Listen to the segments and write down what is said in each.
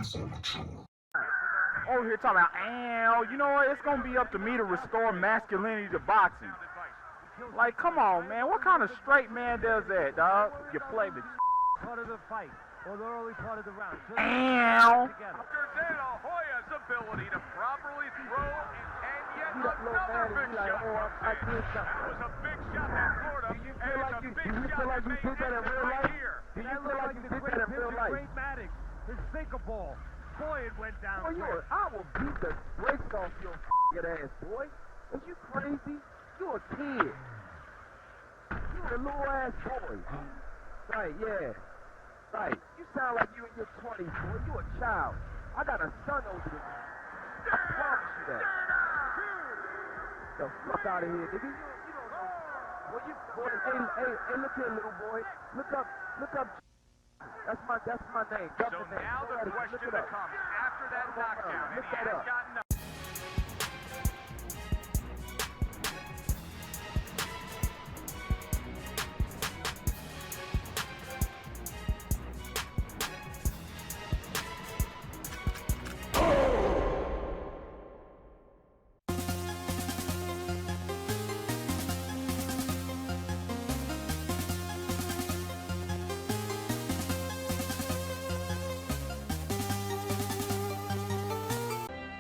Over here talking about, ow, you know what? It's gonna be up to me to restore masculinity to boxing. Like, come on, man. What kind of straight man does that, dog? You play the part of the fight or the early part of the round. Ow. After Hoya's ability to properly throw and yet another big shot. That was a big shot that scored him, and it's a big shot that made it right here. That looked like the great pitcher, Great Maddox, his sinker ball. Boy, it went down. Boy, I will beat the brakes off your ass, boy. Are you crazy? You a kid. You a little ass boy. Right, yeah. Right. You sound like you in your 20s, boy. You a child. I got a son over there. I promise you that. The fuck out of here, nigga. You don't know. Boy, hey, look here, little boy. Look up. That's my name. So now the question becomes, after that knockdown, and he has gotten up.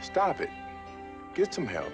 Stop it. Get some help.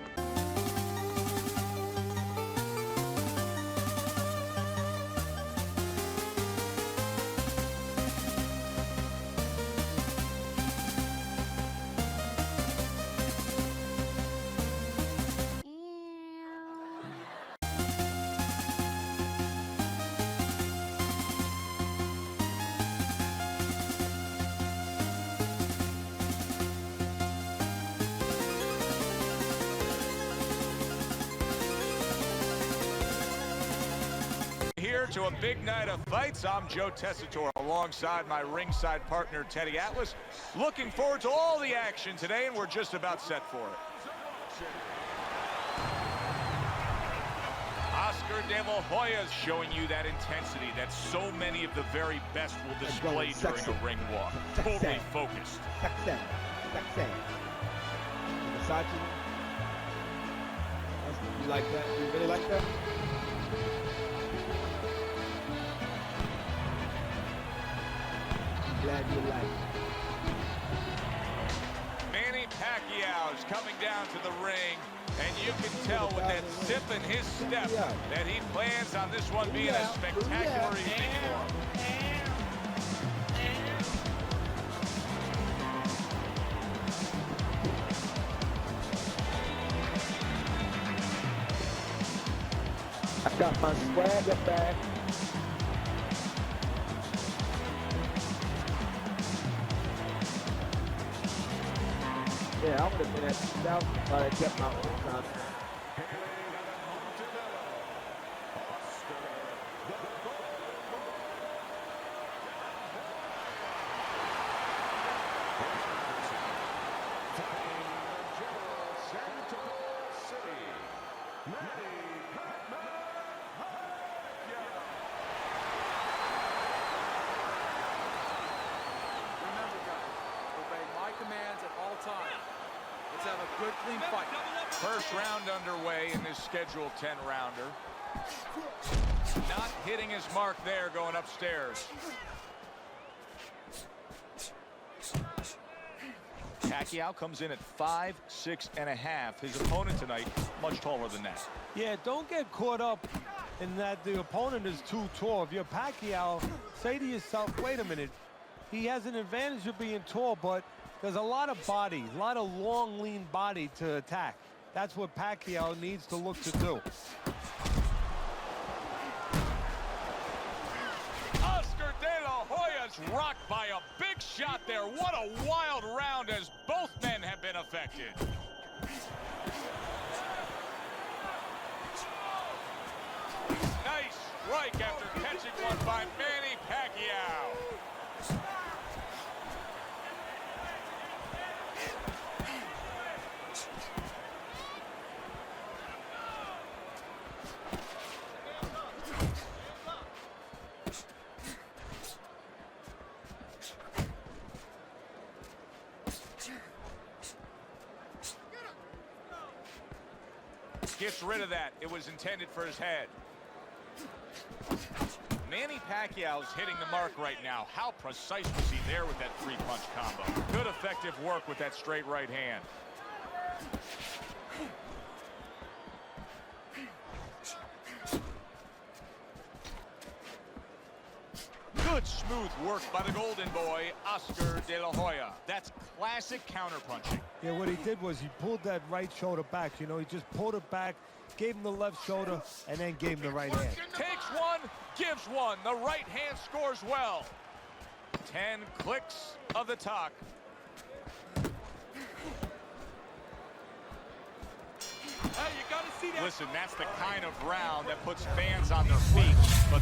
Here to a big night of fights. I'm Joe Tessitore alongside my ringside partner Teddy Atlas. Looking forward to all the action today, and we're just about set for it. Oscar De La Hoya's showing you that intensity that so many of the very best will display during a ring walk. Totally focused. You like that? You really like that? Glad you like it. Manny Pacquiao's coming down to the ring, and you can tell with that zip in his step that he plans on this one being a spectacular evening for him. I got my swagger back. Yeah, I would have been at 2,000, but I kept my own contract. Remember, guys, obey my commands at all times. Let's have a good, clean fight. First round underway in this scheduled 10-rounder. Not hitting his mark there going upstairs. Pacquiao comes in at 5'6½". His opponent tonight, much taller than that. Yeah, don't get caught up in that the opponent is too tall. If you're Pacquiao, say to yourself, wait a minute. He has an advantage of being tall, but there's a lot of body, a lot of long, lean body to attack. That's what Pacquiao needs to look to do. Oscar De La Hoya's rocked by a big shot there. What a wild round as both men have been affected. Nice strike after catching one by Manny Pacquiao. Gets rid of that. It was intended for his head. Manny Pacquiao's hitting the mark right now. How precise was he there with that three-punch combo? Good effective work with that straight right hand. Good smooth work by the golden boy, Oscar De La Hoya. That's classic counterpunching. Yeah, what he did was he pulled that right shoulder back. You know, he just pulled it back, gave him the left shoulder, and then gave him the right hand. Takes one, gives one. The right hand scores well. 10 clicks of the talk. Hey, you gotta see that. Listen, that's the kind of round that puts fans on their feet. But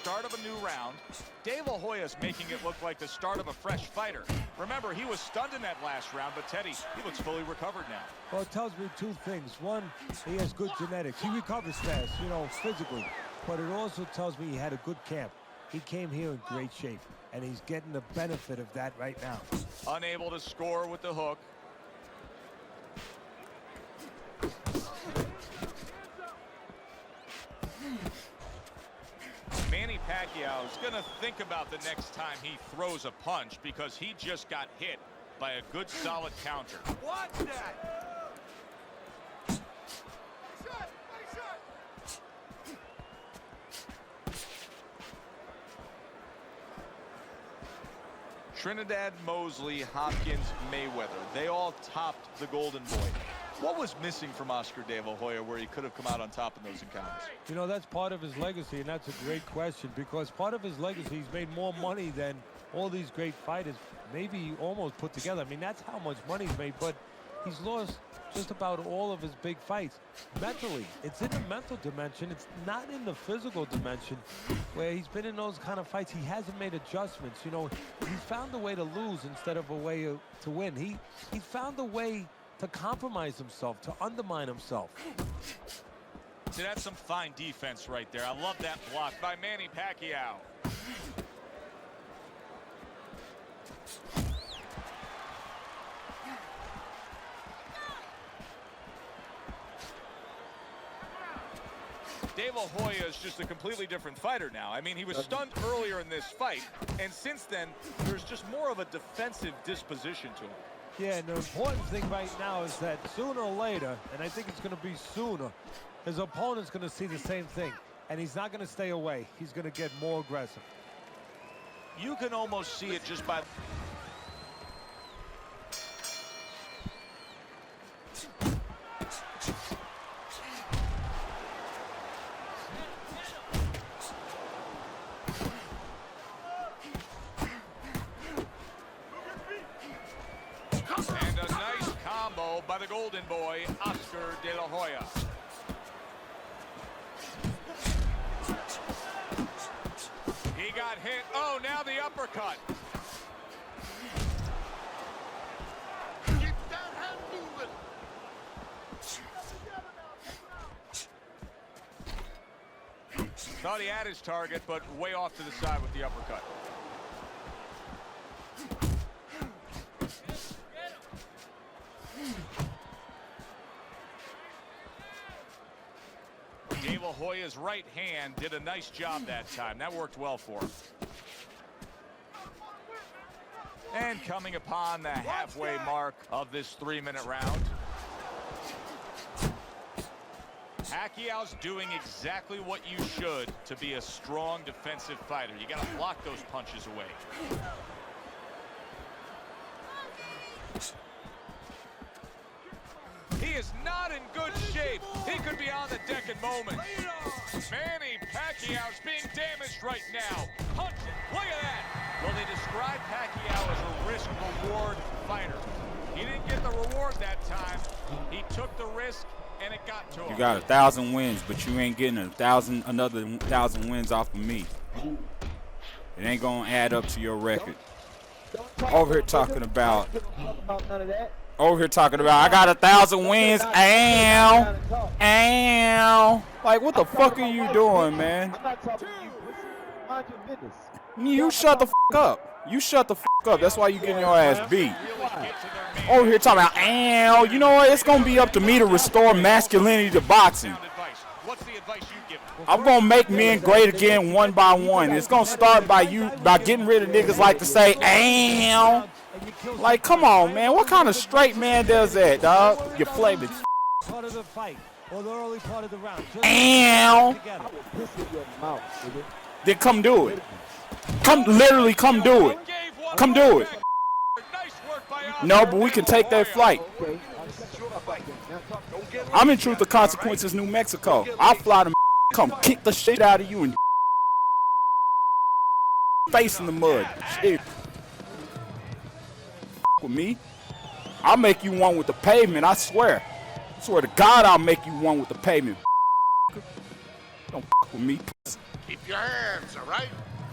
start of a new round. De La Hoya's making it look like the start of a fresh fighter. Remember, he was stunned in that last round, but Teddy, he looks fully recovered now. Well, it tells me two things. One, he has good genetics. He recovers fast, you know, physically. But it also tells me he had a good camp. He came here in great shape, and he's getting the benefit of that right now. Unable to score with the hook. Manny Pacquiao is going to think about the next time he throws a punch because he just got hit by a good solid counter. Watch that. Trinidad, Mosley, Hopkins, Mayweather, they all topped the Golden Boy. What was missing from Oscar De La Hoya where he could have come out on top in those encounters? You know, that's part of his legacy, and that's a great question, because part of his legacy, he's made more money than all these great fighters maybe almost put together. I mean, that's how much money he's made, but he's lost just about all of his big fights. Mentally, it's in the mental dimension. It's not in the physical dimension where he's been in those kind of fights. He hasn't made adjustments. You know, he's found a way to lose instead of a way to win. He found a way to compromise himself, to undermine himself. See, that's some fine defense right there. I love that block by Manny Pacquiao. De La Hoya is just a completely different fighter now. I mean, he was stunned earlier in this fight, and since then, there's just more of a defensive disposition to him. Yeah, and the important thing right now is that sooner or later, and I think it's going to be sooner, his opponent's going to see the same thing, and he's not going to stay away. He's going to get more aggressive. You can almost see it just by... And a nice combo by the golden boy, Oscar De La Hoya. He got hit. Oh, now the uppercut. Get that hand moving. Thought he had his target, but way off to the side with the uppercut. De La Hoya's right hand did a nice job that time. That worked well for him. And coming upon the halfway mark of this 3-minute round. Pacquiao's doing exactly what you should to be a strong defensive fighter. You got to block those punches away. He is not in good shape. He could be on the deck in moments. Manny Pacquiao's being damaged right now. Punch it. Look at that. Well, they describe Pacquiao as a risk-reward fighter. He didn't get the reward that time. He took the risk, and it got to him. You got 1,000 wins, but you ain't getting another 1,000 wins off of me. It ain't gonna add up to your record. Over here talking about. Over here talking about. I got 1,000 wins. Ow, ow. Like, what the fuck are you doing, man? I'm not talking to you. Mind your business. You shut the fuck up. You shut the fuck up. That's why you getting your ass beat. Over here talking about, ow. You know what? It's gonna be up to me to restore masculinity to boxing. What's the advice you give? I'm gonna make men great again one by one. It's gonna start by getting rid of niggas like to say, ow. Like, come on, man. What kind of straight man does that, dog? You flavor. Part of the fight or the early part of the round. Ow. Then come do it. Literally come do it. Come do it. No, but we can take that flight. I'm in Truth or Consequences, New Mexico. I'll fly to come kick the shit out of you and face in the mud. Shit. With me, I'll make you one with the pavement. I swear. I swear to God, I'll make you one with the pavement. Don't with me. Keep your hands, all right?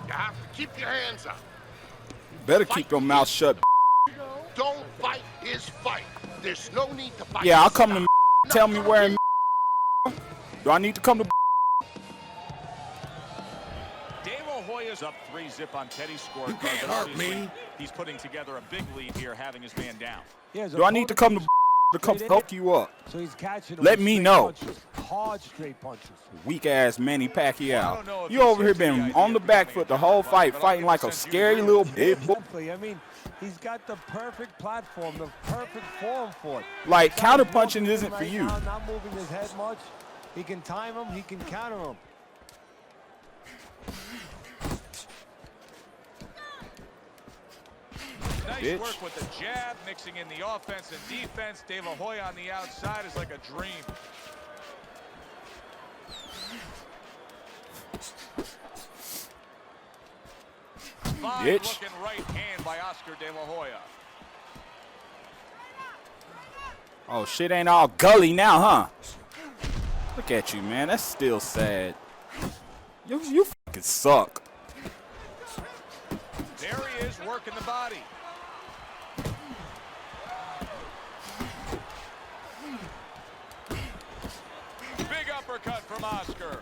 You have to keep your hands up. Better keep your mouth shut. Don't fight his fight. There's no need to fight. Yeah, I'll come to tell me where in do I need to come to Hoya's up 3-0 on Teddy's scorecard, but obviously he's putting together a big lead here, having his man down. Do I need to come to come fuck you up? So he's catching Let me know. Punches, hard straight punches. Weak ass Manny Pacquiao. You over here been on the back foot the whole fight, fighting like a scary little bitch. I mean, he's got the perfect platform, the perfect form for it. Like, counter punching isn't for you. Not moving his head much. He can time him. He can counter him. Nice work with the jab, mixing in the offense and defense. David Hoya on the outside is like a dream. Fine looking right hand by Oscar De La Hoya. Oh, shit ain't all gully now, huh? Look at you, man. That's still sad. You fucking suck. There he is, working the body. Big uppercut from Oscar.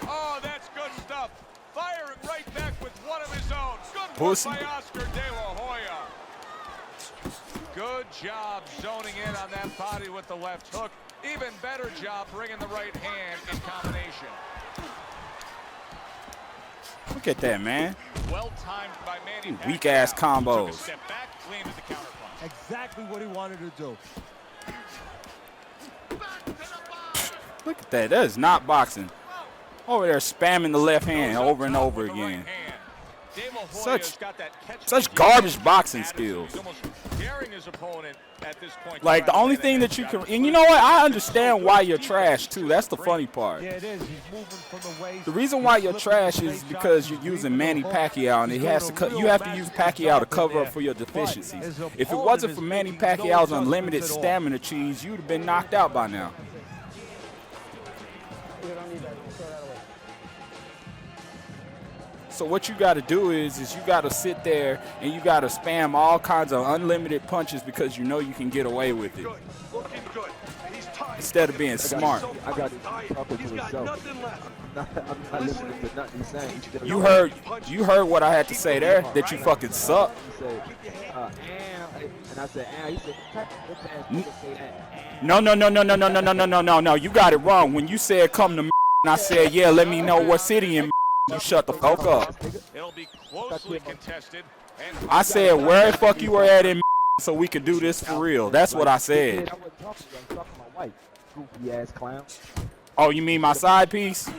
Oh, that's good stuff. Firing right back with one of his own. Good Pussy. work by Oscar De La Hoya. Good job zoning in on that body with the left hook. Even better job bringing the right hand in combination. Look at that, man. Well timed by Manny Pacquiao. Weak ass combos. Took a step back, landed the counter punch. Exactly what he wanted to do. Look at that. That is not boxing. Over there spamming the left hand over and over again. Such garbage boxing skills. Like, the only thing that you can, and you know what? I understand why you're trash too. That's the funny part. Yeah, it is. He's moving from the waist. The reason why you're trash is because you're using Manny Pacquiao, and you have to use Pacquiao to cover up for your deficiencies. If it wasn't for Manny Pacquiao's unlimited stamina cheese, you'd have been knocked out by now. So what you got to do is you got to sit there and you got to spam all kinds of unlimited punches because you know you can get away with it. Instead of being smart. I got talking to myself. I'm not listening to nothing he's saying. You heard what I had to say there, that you fucking suck. He said, and I said, he said, No. You got it wrong. When you said come to me, and I said, yeah, let me know what city in you shut the fuck up. It'll be closely contested. I said where the fuck you were at in so we could do this for real. That's what I said. I wasn't talking to you. I was talking to my wife. Goofy ass clown. Oh, you mean my side piece?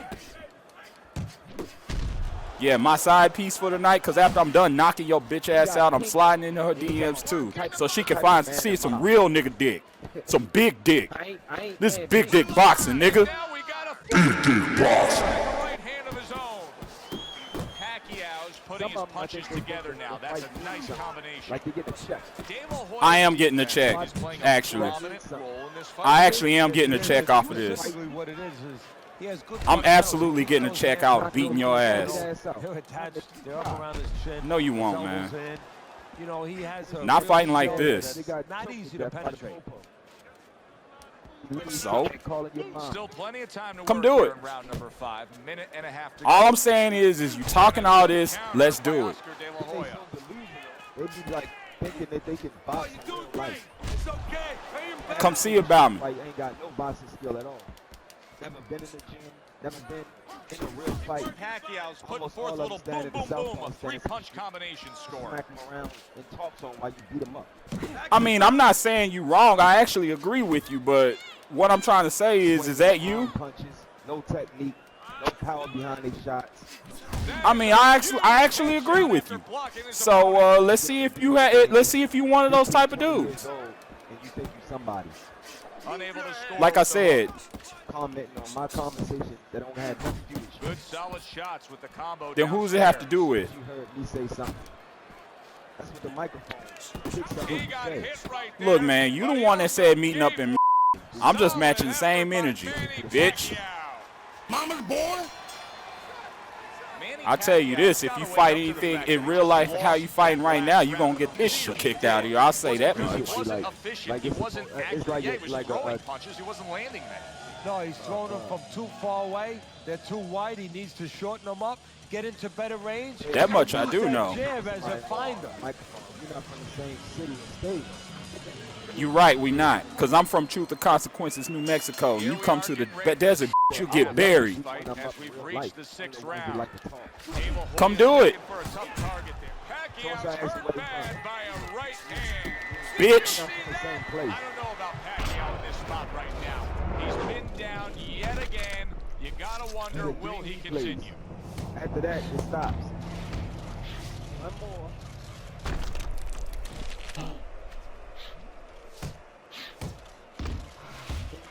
Yeah, my side piece for the night, because after I'm done knocking your bitch ass out, I'm sliding into her DMs too. So she can see some real nigga dick. Some big dick. This big dick boxing, nigga. Now we got a big dick boxing. Right hand of his own. Pacquiao's putting his punches together now. That's a nice combination. Like to get the check. I am getting a check, actually. I actually am getting a check off of this. What it is he has good I'm absolutely getting a check out beating your ass. They're attached. They're up around his chin. No, you won't, His man. elbows in. You know, he has a Not real fighting like shoulder this. that's not easy to penetrate. So, Still plenty of time to come work do here it. in round number 5. Minute and a half to All go. I'm saying is you talking all this, let's do it. They be like thinking that they can box in real life. Come see about me. Like ain't got no boxing skill at all. Never been in the gym. Never been in a real fight. Pacquiao's putting Almost forth a all little of them stand boom, in the boom, boom, southpaw a stance. three-punch combination score. Smack him around and talk to him while you beat him up. I mean, I'm not saying you wrong. I actually agree with you, but what I'm trying to say is that you? Punches, no technique, no power behind these shots. I mean, I actually agree with you. So let's see if you let's see if you one of those type of dudes. And you think you somebody. Unable to score. Like I said, Commenting on my conversation that don't have nothing to do with you. Good solid shots with the combo. then who's it have to do with? You heard me say something. That's what the microphone picks up what He you got say. hit right there. Look, man, you the one that said meeting up in. I'm just matching the same energy, bitch. Mama's boy. I tell you this, if you fight anything in real life, how you fighting right now, you gonna get this shit kicked out of you. I'll say that He much. wasn't efficient. He wasn't accurate. Yeah, he was throwing punches. He wasn't landing them. No, he's throwing them from too far away. They're too wide. He needs to shorten them up, get into better range. That much I do know. Jab as a finder. Microphone. You're not from the same city and state. You right, we not. Because I'm from Truth or Consequences, New Mexico. You come to the desert, you get buried. Fight as we've reached the 6th round. Like to talk. Come do it. For a tough target there. Pacquiao's hurt bad by a right hand. Bitch. Not from the same place. I don't know about Pacquiao in this spot right now. He's been down yet again. You gotta wonder, will he continue? After that, it stops. One more.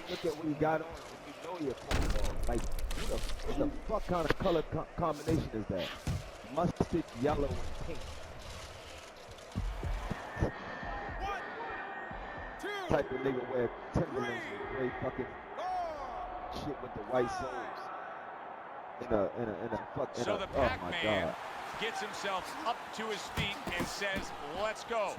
Look at what you got on, and you know you're playing. Like, what the fuck kind of color combination is that? Mustard, yellow, and pink. Type of nigga wear Timberlands with gray fucking shit with the white soles. So the oh my Pac-Man God. gets himself up to his feet and says, let's go.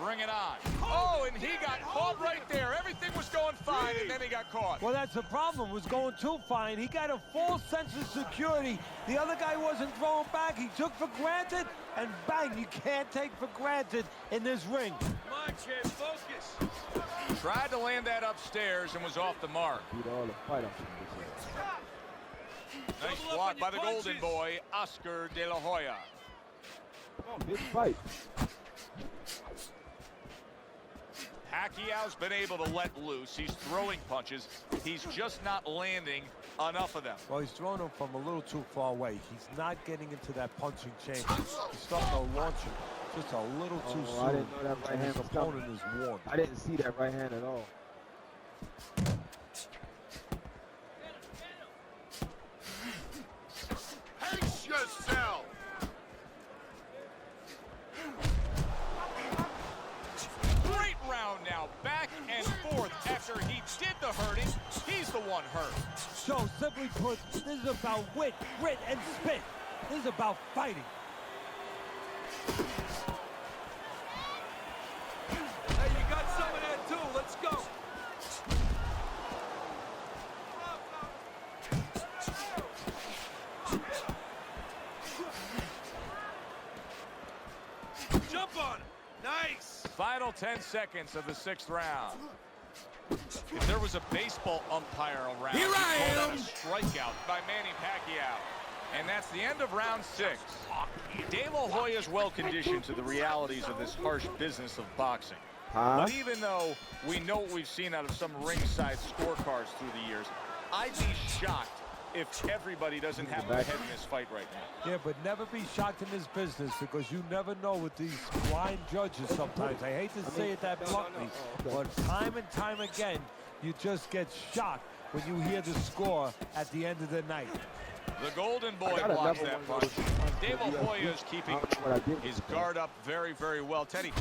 Bring it on. Oh, and he got caught right there. Everything was going fine, and then he got caught. Well, that's the problem. Was going too fine. He got a full sense of security. The other guy wasn't throwing back. He took for granted, and bang, you can't take for granted in this ring. Come on, kid, focus. Tried to land that upstairs and was off the mark. Beat all the fight up in this area. Nice block by the golden boy, Oscar De La Hoya. Come on, big fight. Pacquiao's been able to let loose. He's throwing punches. He's just not landing enough of them. Well, he's throwing them from a little too far away. He's not getting into that punching chamber. He's starting to launch him just a little too soon. I didn't know that right hand His was coming. opponent is warm. I didn't see that right hand at all. Pace yourself. Great round now, back and forth. After he did the hurting, he's the one hurt. So, simply put, this is about wit, grit, and spit. This is about fighting. Hey, you got some of that too. Let's go. Jump on him. Nice. Final 10 seconds of the 6th round. If there was a baseball umpire around, Here I he'd call am. that a strikeout by Manny Pacquiao. And that's the end of round 6. De La Hoya's well conditioned to the realities of this harsh business of boxing. But even though we know what we've seen out of some ringside scorecards through the years, I'd be shocked if everybody doesn't have their head in this fight right now. Yeah, but never be shocked in this business because you never know with these blind judges sometimes. I hate to say it that bluntly, but time and time again, you just get shocked when you hear the score at the end of the night. The Golden Boy blocks that punch. David Hoya is keeping his guard up very, very well. Teddy,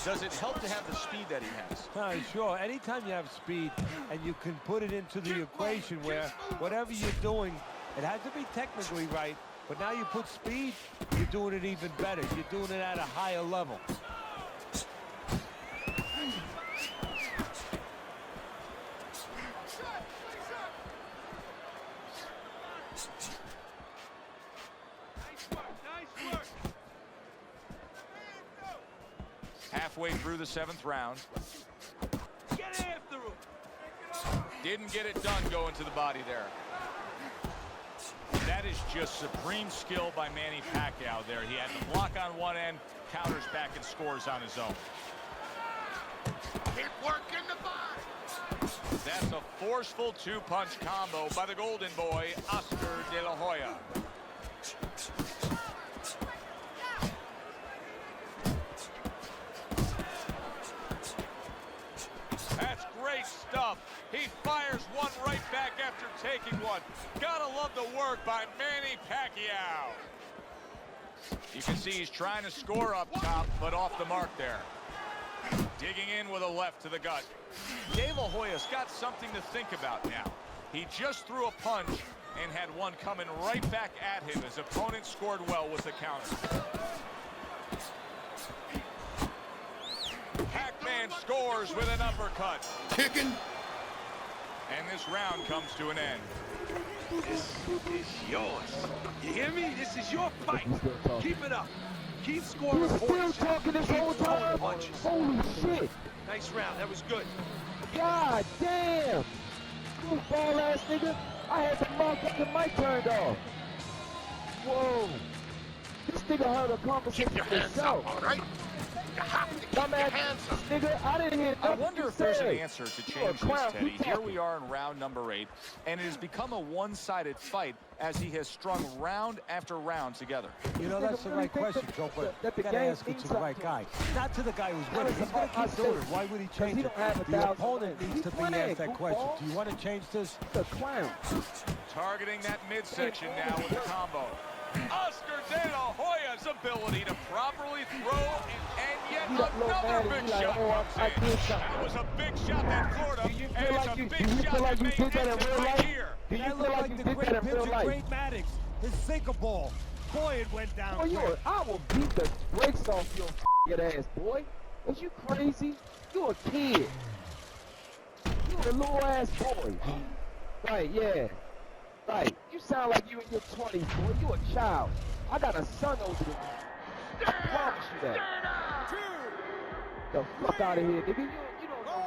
does it help to have the speed that he has? Sure. Anytime you have speed and you can put it into the equation where whatever you're doing, it has to be technically right, but now you put speed, you're doing it even better. You're doing it at a higher level. Halfway through the 7th round. Get after him. Didn't get it done going to the body there. That is just supreme skill by Manny Pacquiao there. He had the block on one end, counters back and scores on his own. Keep working the body. That's a forceful two-punch combo by the Golden Boy, Oscar De La Hoya. That's great stuff. He fires one right back after taking one. Gotta love the work by Manny Pacquiao. You can see he's trying to score up top, but off the mark there. Digging in with a left to the gut. De La Hoya's got something to think about now. He just threw a punch and had one coming right back at him. His opponent scored well with the counter. Pac-Man scores with an uppercut. Kicking. And this round comes to an end. This is yours. You hear me? This is your fight. Keep it up. Keep scoring He's still points. talking this Keep whole throwing time? punches. Holy shit. Nice round. That was good. God damn. Goofball ass nigga. I had the motherfucking mic turned off. Whoa. This nigga heard a conversation Keep your with hands himself. up, all right? You have to keep your Dumbass hands up. nigga, I didn't hear I nothing wonder you if there's an said. answer to You a change this, clown. Teddy. Keep Here talking. we are in round number 8, and it has become a one-sided fight as he has strung round after round together. You know, that's the right question, Joe, but that you the gotta game ask it means to the right something. guy. Not to the guy who's winning. it's He's gonna about keep doing it. us. Why would he Because change he it? don't have The 1,000 opponent wins. needs to He's be winning, asked that question. goofball. Do you want to change this? The clown. Targeting that midsection now with the combo. Oscar De La Hoya's ability to properly throw, and yet You don't know, another man. big You like, shot oh, comes I in. did something. That was a big shot that floored him, Do you and feel it's like a you- big do you shot feel like that you may did that in end it real right life? here. Do you That feel looked like like you the did great that in real pitcher, life? great Maddox. His sinker ball. Boy, it went down Boy, quick. I will beat the brakes off your ass, boy. Is you crazy? You a kid. You a little ass boy. Right, yeah. Right. You sound like you in your 20s, boy. You a child. I got a son over there. I promise you that. The fuck out of here, nigga. You don't know.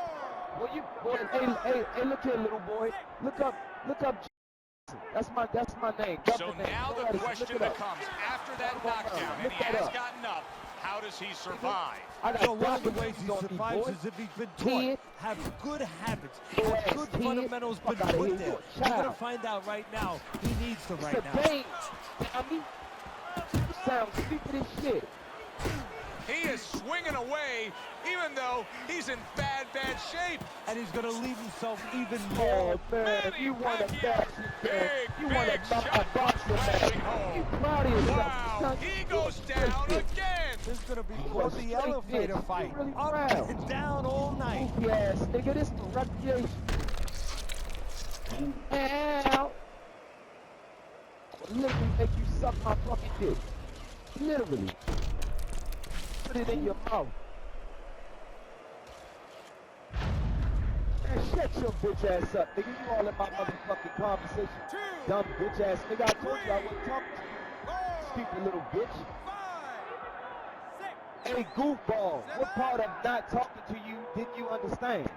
Boy, hey, look here, little boy. Look up. That's my name. So Government name. now Go the ahead, question look it up. becomes, after that knockdown, and Look he that has up. gotten up, how does he survive? I got So one of the ways documents he on me, survives boy. is if he's been Kid. taught, have good habits, Little have ass good kid. fundamentals Fuck been outta put here. there. You a You're gonna child. find out right now he needs to It's right a now. game, dummy. You sound stupid as shit. He is swinging away, even though he's in bad shape. And he's gonna leave himself even Oh more. man, Manny you want a Pacquiao. boxing match? You want Big a shot boxing match? crashing home. You proud of yourself? Wow, Son, he you goes a down straight bitch. again. This is gonna be You called a the straight elevator bitch. fight. You really Up proud. and down all night. Goofy ass nigga, this for recreation. Ow! Literally make you suck my fucking dick. Literally. Put it in your mouth. Man, shut your bitch ass up, nigga. You all in my motherfucking conversation. Dumb bitch ass nigga. I told you I wasn't talking to you. Stupid little bitch. Hey, goofball. What part of not talking to you didn't you understand?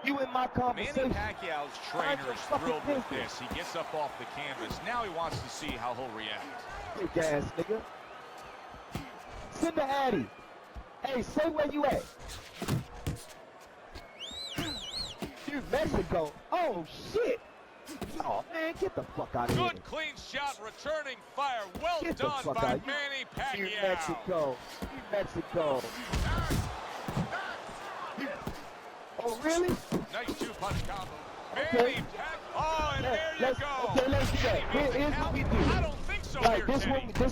You in my Manny conversation. Pacquiao's Mind trainer your is fucking thrilled with business. this. He gets up off the canvas. Now he wants to see how he'll react. Big ass nigga. Send the Addy. Hey, say where you at. You Mexico. Oh shit. Oh, man, get the fuck out of here. Good clean shot, returning fire. Well Get the done fuck by out. Manny You Pacquiao. Mexico. You Mexico. Oh, really? Nice two-punch combo. Okay. Manny Pacquiao. Oh, and there you Let's- go. Okay, let's do that. Here's what we do. I don't think so Right, here, this Teddy.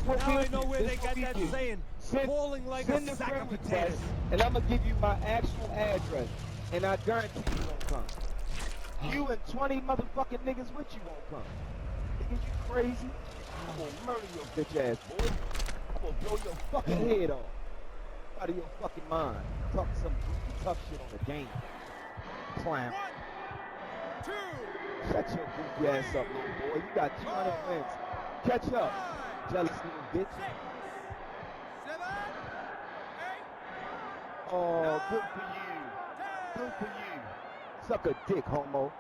what Now we I do. know where This they what got we that do. saying, falling like send a the sack of friend potatoes. request, and I'm gonna give you my actual address, and I guarantee you won't come. You and 20 motherfucking niggas with you won't come. Niggas, you crazy? I'm gonna murder your bitch ass, boy. I'm gonna blow your fucking head off. Out of your fucking mind. Talk some goofy tough shit on the game. Clown. 1, 2, Shut your goofy ass up, little boy. You got 200 wins. Catch up, jealous little bitch. 6, 7, 8, Oh, good for you. Good for you. Suck a dick, homo.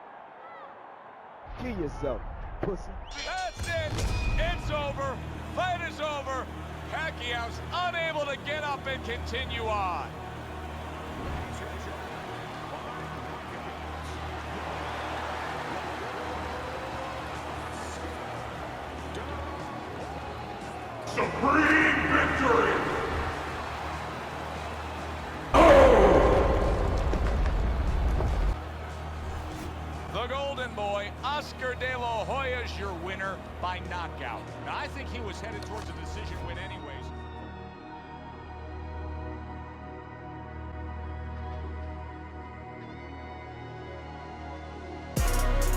Kill yourself, pussy. That's it. It's over. Fight is over. Pacquiao's unable to get up and continue on. Supreme victory! The Golden Boy, Oscar De La Hoya, is your winner by knockout. Now, I think he was headed towards a decision win anyway.